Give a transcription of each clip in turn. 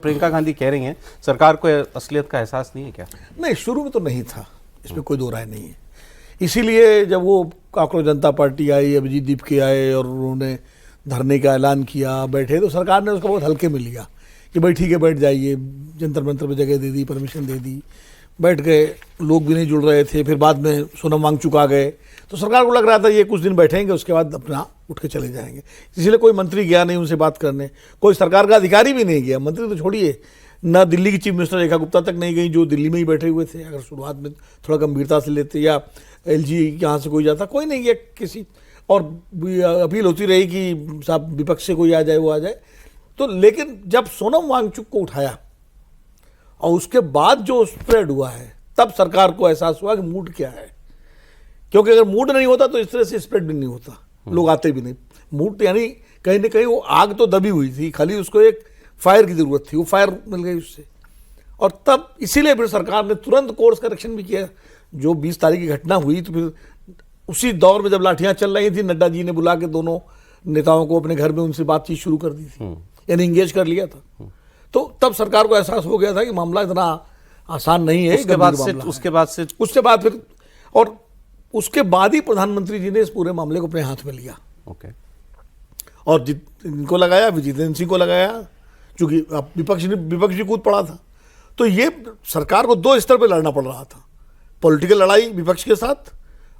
प्रियंका गांधी कह रही हैं सरकार को असलियत का एहसास नहीं है क्या? नहीं, शुरू में तो नहीं था, इसमें कोई दो राय नहीं है। इसीलिए जब वो कांग्रेस जनता पार्टी आई, अभिजीत दीपके आए और उन्होंने धरने का ऐलान किया, बैठे, तो सरकार ने उसको बहुत हल्के में लिया कि भाई ठीक है बैठ जाइए, जंतर मंतर पर जगह दे दी, परमिशन दे दी, बैठ गए। लोग भी नहीं जुड़ रहे थे। फिर बाद में सोनम वांगचुक आ गए, तो सरकार को लग रहा था ये कुछ दिन बैठेंगे, उसके बाद अपना उठ के चले जाएंगे। इसलिए कोई मंत्री गया नहीं उनसे बात करने, कोई सरकार का अधिकारी भी नहीं गया। मंत्री तो छोड़िए, ना दिल्ली की चीफ मिनिस्टर रेखा गुप्ता तक नहीं गई, जो दिल्ली में ही बैठे हुए थे। अगर शुरुआत में थोड़ा गंभीरता से लेते, या एलजी यहाँ से कोई जाता, कोई नहीं गया किसी। और अपील होती रही कि साहब विपक्ष से कोई आ जाए, वो आ जाए। तो लेकिन जब सोनम वांगचुक को उठाया और उसके बाद जो स्प्रेड हुआ है, तब सरकार को एहसास हुआ कि मूड क्या है। क्योंकि अगर मूड नहीं होता तो इस तरह से स्प्रेड भी नहीं होता, लोग आते भी नहीं। मूड यानी कहीं ना कहीं वो आग तो दबी हुई थी, खाली उसको एक फायर की जरूरत थी, वो फायर मिल गई उससे। और तब इसीलिए फिर सरकार ने तुरंत कोर्स करेक्शन भी किया। जो 20 तारीख की घटना हुई, तो फिर उसी दौर में जब लाठियां चल रही थी, नड्डा जी ने बुला के दोनों नेताओं को अपने घर में उनसे बातचीत शुरू कर दी थी, यानी इंगेज कर लिया था। तो तब सरकार को एहसास हो गया था कि मामला इतना आसान नहीं है। उसके बाद फिर और उसके बाद ही प्रधानमंत्री जी ने इस पूरे मामले को अपने हाथ में लिया। ओके। और इनको लगाया, विजेंद्र सिंह को लगाया, क्योंकि विपक्ष भी कूद पड़ा था। तो ये सरकार को दो स्तर पर लड़ना पड़ रहा था, पॉलिटिकल लड़ाई विपक्ष के साथ,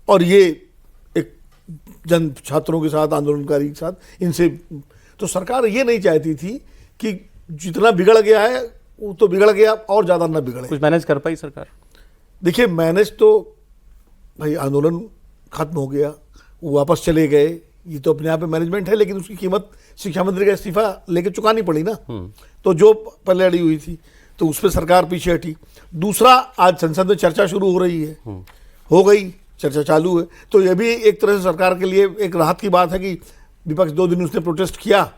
और ये एक जन छात्रों के साथ, आंदोलनकारी के साथ, इनसे। तो सरकार ये नहीं चाहती थी कि जितना बिगड़ गया है वो तो बिगड़ गया, और ज़्यादा ना बिगड़े। कुछ मैनेज कर पाई सरकार? देखिए, मैनेज तो भाई, आंदोलन खत्म हो गया, वो वापस चले गए, ये तो अपने आप में मैनेजमेंट है, लेकिन उसकी कीमत शिक्षा मंत्री का इस्तीफा लेके चुकानी पड़ी ना। तो जो पहले अड़ी हुई थी, तो उस पर सरकार पीछे हटी। दूसरा, आज संसद में चर्चा शुरू हो रही है, हो गई, चर्चा चालू है। तो ये भी एक तरह से सरकार के लिए एक राहत की बात है कि विपक्ष 2 दिन उसने प्रोटेस्ट किया,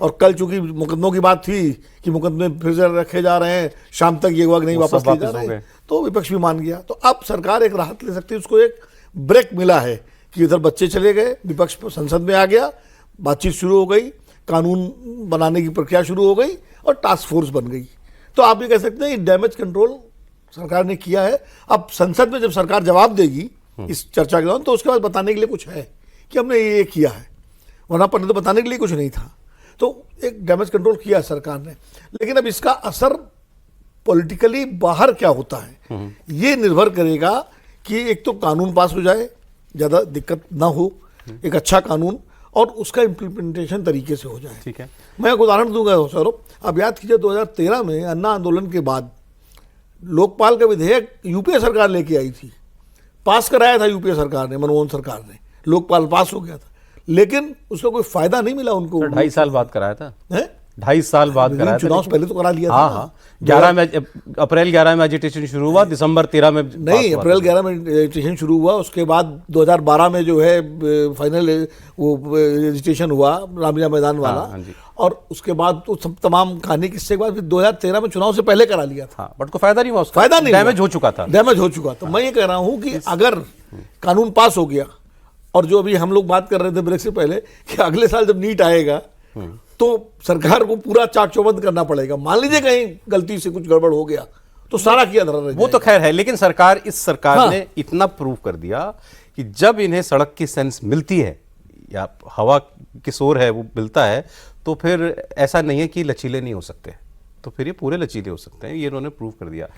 और कल चूंकि मुकदमों की बात थी कि मुकदमे फिर से रखे जा रहे हैं, शाम तक ये हुआ कि नहीं वापस ले जा रहे हैं, तो विपक्ष भी मान गया। तो अब सरकार एक राहत ले सकती है, उसको एक ब्रेक मिला है कि इधर बच्चे चले गए, विपक्ष संसद में आ गया, बातचीत शुरू हो गई, कानून बनाने की प्रक्रिया शुरू हो गई, और टास्क फोर्स बन गई। तो आप ये कह सकते हैं डैमेज कंट्रोल सरकार ने किया है। अब संसद में जब सरकार जवाब देगी इस चर्चा के दौरान, तो उसके बाद बताने के लिए कुछ है कि हमने ये किया है, वरना पहले तो बताने के लिए कुछ नहीं था। तो एक डैमेज कंट्रोल किया सरकार ने, लेकिन अब इसका असर पॉलिटिकली बाहर क्या होता है, ये निर्भर करेगा कि एक तो कानून पास हो जाए, ज़्यादा दिक्कत ना हो, एक अच्छा कानून, और उसका इम्प्लीमेंटेशन तरीके से हो जाए। ठीक है, मैं एक उदाहरण दूंगा सौरभ। आप याद कीजिए, 2013 में अन्ना आंदोलन के बाद लोकपाल का विधेयक यूपीए सरकार लेके आई थी, पास कराया था यूपीए सरकार ने, मनमोहन सरकार ने, लोकपाल पास हो गया था, लेकिन उसका कोई फायदा नहीं मिला उनको। 2.5 साल बाद कराया था, है 2.5 साल बाद कराया था। चुनाव पहले तो करा लिया था। हाँ, 11 अप्रैल में एजिटेशन शुरू हुआ, दिसंबर 13 में नहीं, अप्रैल 11 में एजिटेशन शुरू हुआ, उसके बाद 2012 में जो है फाइनल वो एजिटेशन हुआ, रामलीला मैदान वाला। हाँ, और उसके बाद तो सब तमाम कहानी किस्से के बाद फिर 2013 में चुनाव से पहले करा लिया था। बट को फायदा नहीं हुआ, उसका फायदा नहीं, डैमेज हो चुका था, डैमेज हो चुका। तो मैं ये कह रहा हूँ कि अगर कानून पास हो गया, और जो अभी हम लोग बात कर रहे थे ब्रेक से पहले कि अगले साल जब नीट आएगा, तो सरकार को पूरा चाक चौबंद करना पड़ेगा। मान लीजिए कहीं गलती से कुछ गड़बड़ हो गया, तो सारा किया धरा रह जाएगा। वो तो खैर है, लेकिन सरकार ने इतना प्रूव कर दिया कि जब इन्हें सड़क की सेंस मिलती है या हवा की शोर है वो मिलता है, तो फिर ऐसा नहीं है कि लचीले नहीं हो सकते, तो फिर ये पूरे लचीले हो सकते हैं। ये इन्होंने प्रूव कर दिया।